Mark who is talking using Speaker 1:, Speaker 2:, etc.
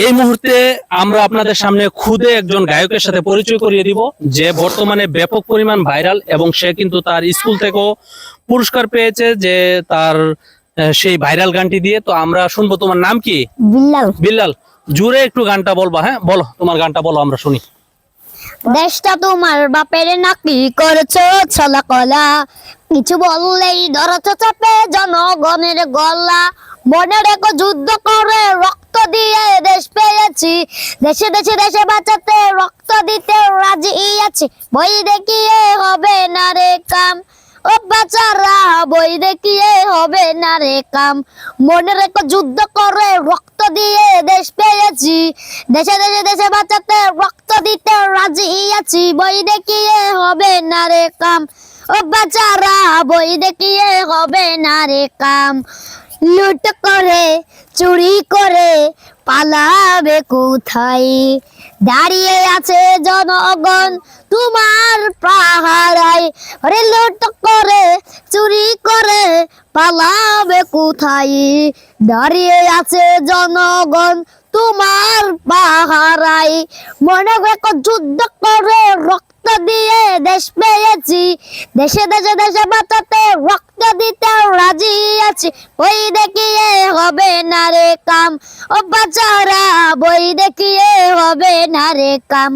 Speaker 1: এই মুহূর্তে আমরা আপনাদের সামনে খুদে একজন গায়কের সাথে পরিচয় করিয়ে দিব, যে বর্তমানে ব্যাপক পরিমাণ ভাইরাল এবং সে কিন্তু তার স্কুল থেকেও পুরস্কার পেয়েছে যে তার সেই ভাইরাল গানটি দিয়ে। তো আমরা শুনবো, তোমার নাম কি?
Speaker 2: বিল্লাল।
Speaker 1: বিল্লাল, জুড়ে একটু গানটা বলবা। হ্যাঁ বলো, তোমার গানটা বলো, আমরা শুনি।
Speaker 2: দেশটা তোমার বাপের নাকি করছো ছলা কলা, কিছু বললেই ধরছো চাপে জনগণের গলা। মনে রেখো যুদ্ধ করে রক্ত দিয়ে দেশ পেয়েছি, দেশে দেশে দেশে বাঁচাতে রক্ত দিতে রাজি আছি। বই দেখিয়ে হবে না রে কাম, ও বাচ্চারা বই দেখিয়ে হবে না রে কাম। মনে রেখো যুদ্ধ করে রক্ত দিয়ে দেশ পেয়েছি, দেশে দেশে দেশে বাঁচাতে রক্ত দিতে রাজি আছি। বই দেখিয়ে হবে না রে কাম, ও বাচ্চারা বই দেখিয়ে হবে না রে কাম। লুট করে চুরি করে পালাবে কোথায়, দাঁড়িয়ে আছে জনগণ তোমার পাহারায়। আরে লুট করে চুরি করে পালাবে কোথায়, দাঁড়িয়ে আছে জনগণ তোমার পাহারায়। মনে রেখো যুদ্ধ করে রক্ত দিয়ে দেশ পেয়েছি, দেশে দেশে দেশে বাঁচাতে রক্ত দিতে রাজি আছি। বই দেখিয়ে হবে না রে কাম, ও বাচ্চারা বই দেখিয়ে হবে না রে কাম।